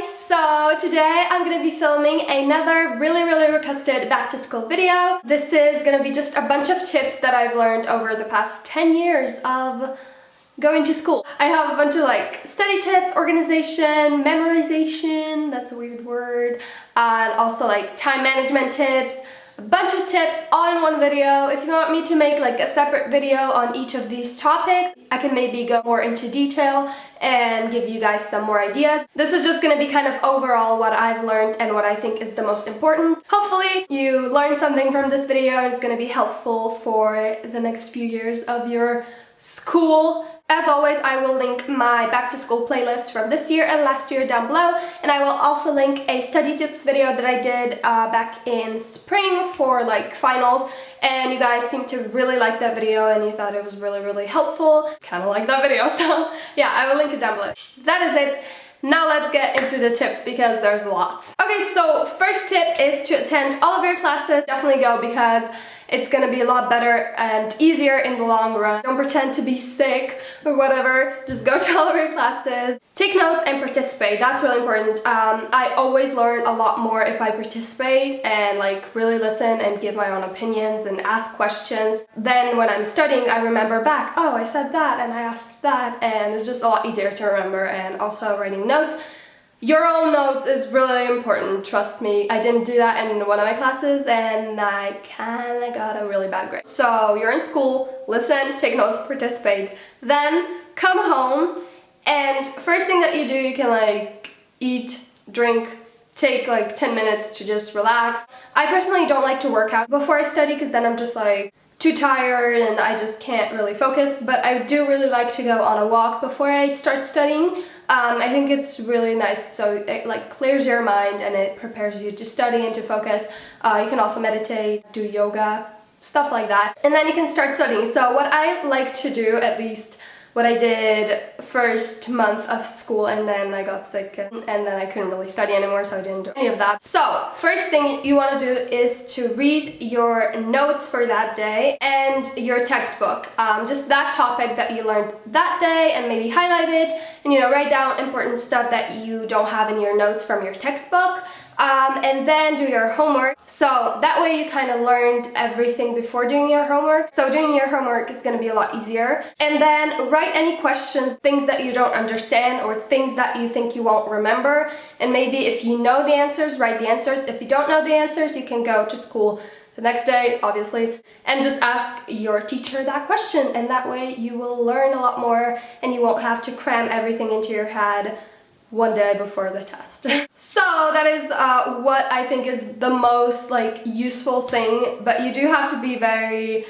So today I'm going to be filming another really requested back to school video. This is going to be just a bunch of tips that I've learned over the past 10 years of going to school. I have a bunch of like study tips, organization, memorization, that's a weird word, and also like time management tips. A bunch of tips all in one video. If you want me to make like a separate video on each of these topics, I can maybe go more into detail and give you guys some more ideas. This is just going to be kind of overall what I've learned and what I think is the most important. Hopefully you learned something from this video and it's going to be helpful for the next few years of your school. As always, I will link my back to school playlist from this year and last year down below, and I will also link a study tips video that I did back in spring for like finals, and you guys seemed to really like that video and you thought it was really helpful. Kind of like that video, so yeah, I will link it down below. That is it. Now let's get into the tips because there's lots. Okay, so first tip is to attend all of your classes. Definitely go because it's gonna be a lot better and easier in the long run. Don't pretend to be sick or whatever. Just go to all of your classes. Take notes and participate. That's really important. I always learn a lot more if I participate and like really listen and give my own opinions and ask questions. Then when I'm studying, I remember back, oh, I said that and I asked that, and it's just a lot easier to remember. And also writing notes. Your own notes is really important, trust me. I didn't do that in one of my classes and I kinda got a really bad grade. So you're in school, listen, take notes, participate. Then come home and first thing that you do, you can like eat, drink, take like 10 minutes to just relax. I personally don't like to work out before I study because then I'm just like too tired and I just can't really focus, but I do really like to go on a walk before I start studying. I think it's really nice, so it like clears your mind and it prepares you to study and to focus. You can also meditate, do yoga, stuff like that, and then you can start studying. So what I like to do, at least what I did first month of school, and then I got sick and then I couldn't really study anymore, so I didn't do any of that. So first thing you want to do is to read your notes for that day and your textbook. Just that topic that you learned that day and maybe highlight it and write down important stuff that you don't have in your notes from your textbook. And then do your homework. So that way you kind of learned everything before doing your homework. So doing your homework is going to be a lot easier. And then write any questions, things that you don't understand or things that you think you won't remember. And maybe if you know the answers, write the answers. If you don't know the answers, you can go to school the next day, obviously, and just ask your teacher that question. And that way you will learn a lot more and you won't have to cram everything into your head one day before the test. So that is what I think is the most like useful thing, but you do have to be very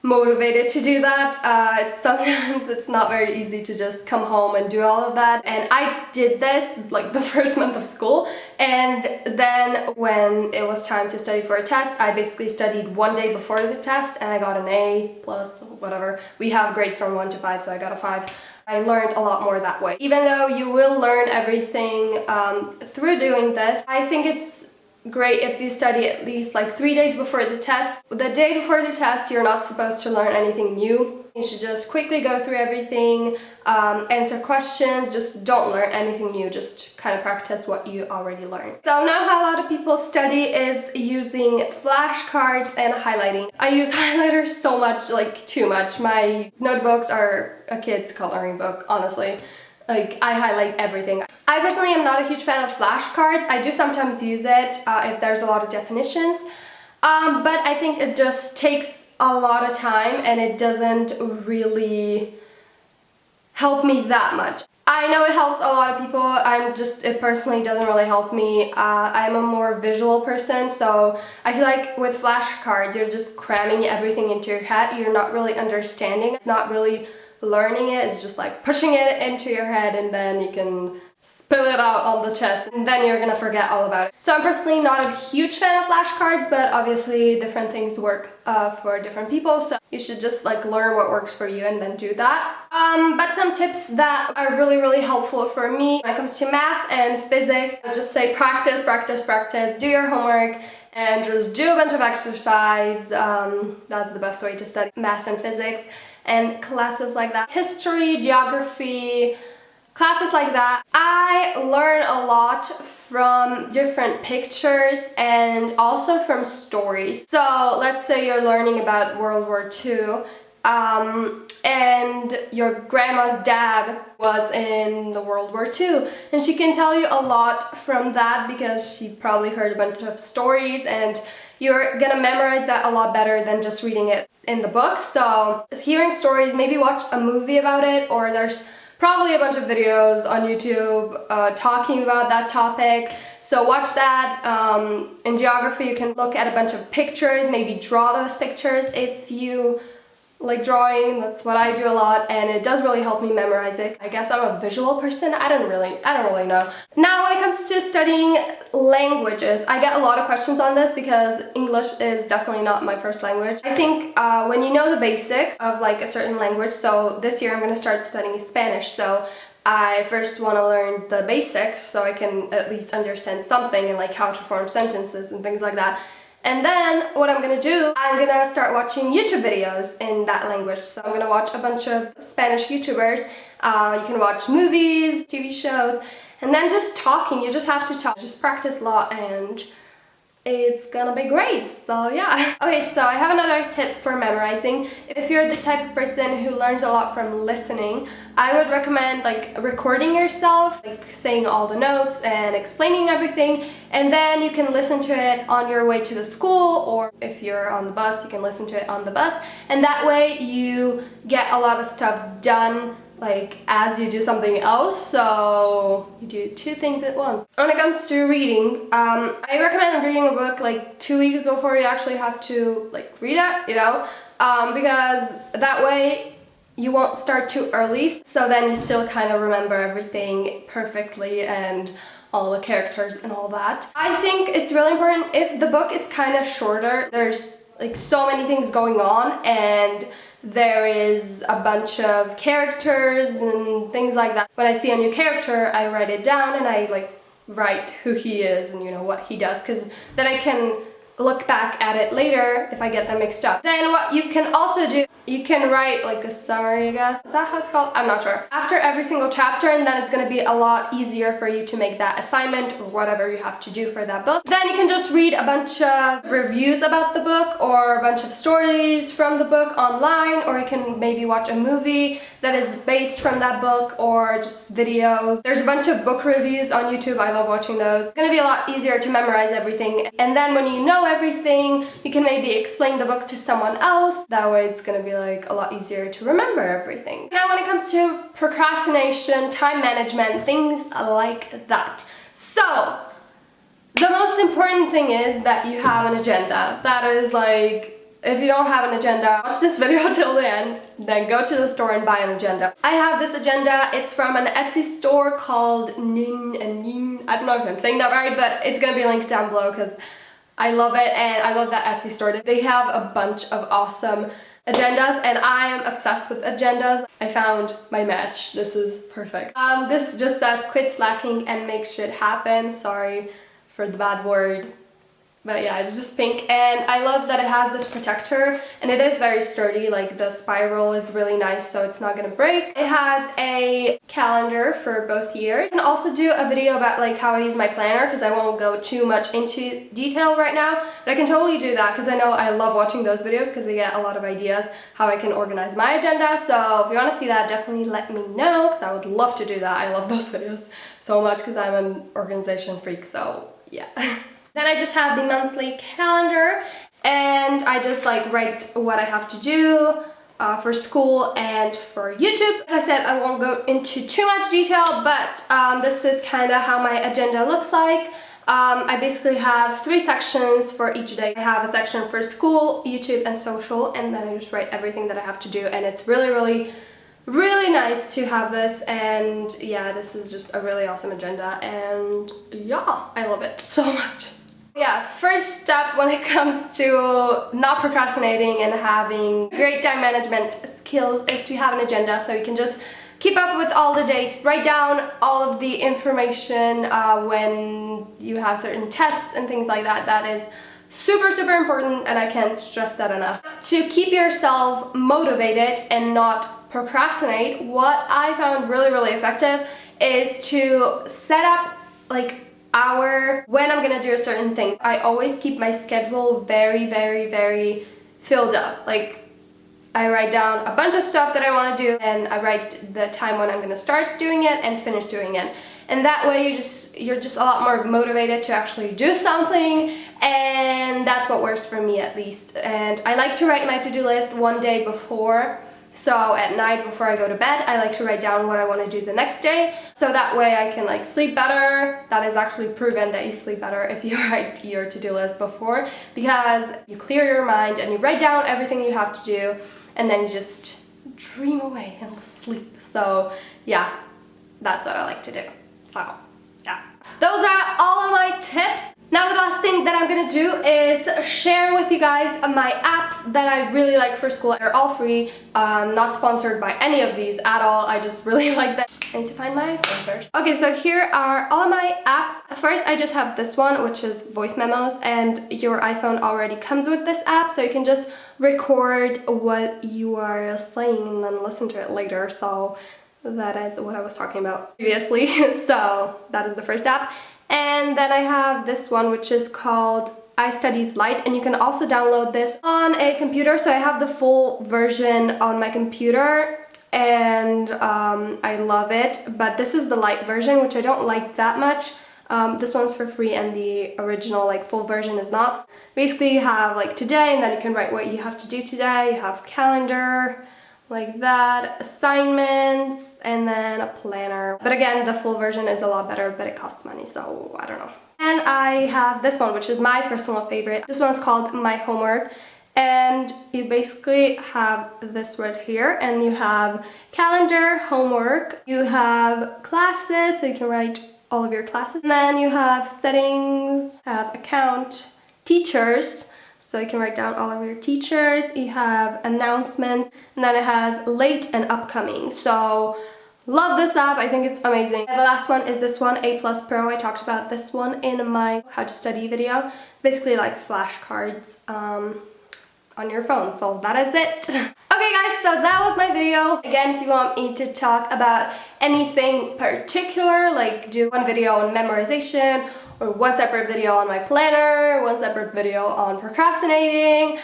motivated to do that. Sometimes it's not very easy to just come home and do all of that, and I did this like the first month of school, and then when it was time to study for a test, I basically studied one day before the test and I got an A plus whatever. We have grades from 1 to 5, so I got a 5. I learned a lot more that way. Even though you will learn everything through doing this, I think it's great if you study at least like 3 days before the test. The day before the test, you're not supposed to learn anything new. You should just quickly go through everything, answer questions, just don't learn anything new, just kind of practice what you already learned. So now how a lot of people study is using flashcards and highlighting. I use highlighters so much, like too much. My notebooks are a kid's coloring book, honestly. Like, I highlight everything. I personally am not a huge fan of flashcards. I do sometimes use it if there's a lot of definitions, but I think it just takes a lot of time and it doesn't really help me that much. I know it helps a lot of people, it personally doesn't really help me. I'm a more visual person, so I feel like with flashcards, you're just cramming everything into your head. You're not really understanding, it's not really learning it, it's just like pushing it into your head and then you can spill it out on the test and then you're gonna forget all about it. So I'm personally not a huge fan of flashcards, but obviously different things work for different people, so you should just like learn what works for you and then do that. But some tips that are really helpful for me when it comes to math and physics, I just say practice, do your homework and just do a bunch of exercise. That's the best way to study math and physics and classes like that. History, geography, classes like that. I learn a lot from different pictures and also from stories. So let's say you're learning about World War II, and your grandma's dad was in the World War II, and she can tell you a lot from that because she probably heard a bunch of stories, and you're gonna memorize that a lot better than just reading it in the book. So hearing stories, maybe watch a movie about it, or there's probably a bunch of videos on YouTube talking about that topic. So watch that. In geography, you can look at a bunch of pictures, maybe draw those pictures if you like drawing. That's what I do a lot, and it does really help me memorize it. I guess I'm a visual person. I don't really know. Now, when it comes to studying languages, I get a lot of questions on this because English is definitely not my first language. I think when you know the basics of like a certain language, so this year I'm going to start studying Spanish, so I first want to learn the basics so I can at least understand something and like how to form sentences and things like that. And then what I'm gonna do, I'm gonna start watching YouTube videos in that language. So I'm gonna watch a bunch of Spanish YouTubers. You can watch movies, TV shows, and then just talking. You just have to talk. Just practice a lot and it's gonna be great. So yeah. Okay, so I have another tip for memorizing. If you're the type of person who learns a lot from listening, I would recommend like recording yourself, like saying all the notes and explaining everything, and then you can listen to it on your way to the school, or if you're on the bus, you can listen to it on the bus, and that way you get a lot of stuff done like as you do something else, so you do two things at once. When it comes to reading, I recommend reading a book like 2 weeks before you actually have to like read it, you know, because that way you won't start too early, so then you still kind of remember everything perfectly and all the characters and all that. I think it's really important if the book is kind of shorter. There's like so many things going on, and there is a bunch of characters and things like that. When I see a new character, I write it down and I like write who he is and you know what he does, because then I can look back at it later if I get them mixed up. Then what you can also do, you can write like a summary, I guess. Is that how it's called? I'm not sure. After every single chapter, and then it's gonna be a lot easier for you to make that assignment or whatever you have to do for that book. Then you can just read a bunch of reviews about the book or a bunch of stories from the book online, or you can maybe watch a movie that is based from that book, or just videos. There's a bunch of book reviews on YouTube. I love watching those. It's gonna be a lot easier to memorize everything. And then when you know everything, you can maybe explain the books to someone else. That way it's gonna be like a lot easier to remember everything. Now when it comes to procrastination, time management, things like that. So the most important thing is that you have an agenda. That is like, if you don't have an agenda, watch this video till the end, then go to the store and buy an agenda. I have this agenda. It's from an Etsy store called Nin. I don't know if I'm saying that right, but it's gonna be linked down below because I love it, and I love that Etsy store. They have a bunch of awesome agendas, and I am obsessed with agendas. I found my match. This is perfect. This just says quit slacking and make shit happen. Sorry for the bad word. But yeah, it's just pink, and I love that it has this protector, and it is very sturdy. Like the spiral is really nice, so it's not gonna break. It has a calendar for both years. I can also do a video about like how I use my planner, because I won't go too much into detail right now, but I can totally do that because I know I love watching those videos because I get a lot of ideas how I can organize my agenda. So if you want to see that, definitely let me know, because I would love to do that. I love those videos so much because I'm an organization freak, so yeah. Then I just have the monthly calendar, and I just like write what I have to do for school and for YouTube. As I said, I won't go into too much detail, but this is kind of how my agenda looks like. I basically have 3 sections for each day. I have a section for school, YouTube, and social, and then I just write everything that I have to do, and it's really nice to have this. And yeah, this is just a really awesome agenda, and yeah, I love it so much. Yeah, first step when it comes to not procrastinating and having great time management skills is to have an agenda, so you can just keep up with all the dates, write down all of the information when you have certain tests and things like that. That is super important, and I can't stress that enough. To keep yourself motivated and not procrastinate, what I found really effective is to set up like when I'm gonna do certain things. I always keep my schedule very filled up. Like I write down a bunch of stuff that I want to do, and I write the time when I'm gonna start doing it and finish doing it. And that way you're just a lot more motivated to actually do something, and that's what works for me at least. And I like to write my to-do list one day before. So at night before I go to bed, I like to write down what I want to do the next day, so that way I can like sleep better. That is actually proven that you sleep better if you write your to-do list before, because you clear your mind and you write down everything you have to do, and then you just dream away and sleep. So yeah, that's what I like to do. So yeah, those are all of my tips. Now the last thing that I'm gonna do is share with you guys my apps that I really like for school. They're all free, not sponsored by any of these at all. I just really like them. I need to find my iPhone first. Okay, so here are all of my apps. First, I just have this one, which is voice memos, and your iPhone already comes with this app, so you can just record what you are saying and then listen to it later. So that is what I was talking about previously. So that is the first app. And then I have this one, which is called iStudies Lite, and you can also download this on a computer. So I have the full version on my computer, and I love it, but this is the Lite version, which I don't like that much. This one's for free, and the original like full version is not. Basically you have like today, and then you can write what you have to do today. You have calendar like that, assignments, and then a planner. But again, the full version is a lot better, but it costs money, so I don't know. And I have this one, which is my personal favorite. This one's called My Homework, and you basically have this right here, and you have calendar, homework, you have classes, so you can write all of your classes, and then you have settings, have account, teachers, so you can write down all of your teachers, you have announcements, and then it has late and upcoming. So love this app, I think it's amazing. And the last one is this one, A+ Pro. I talked about this one in my how to study video. It's basically like flashcards on your phone, so that is it. Okay guys, so that was my video. Again, if you want me to talk about anything particular, like do one video on memorization, or one separate video on my planner, one separate video on procrastinating,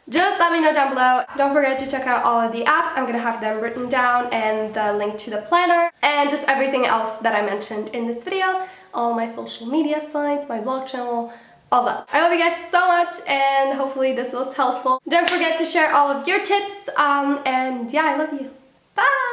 just let me know down below. Don't forget to check out all of the apps. I'm gonna have them written down, and the link to the planner, and just everything else that I mentioned in this video, all my social media sites, my vlog channel, all that. I love you guys so much, and hopefully this was helpful. Don't forget to share all of your tips, and yeah, I love you. Bye!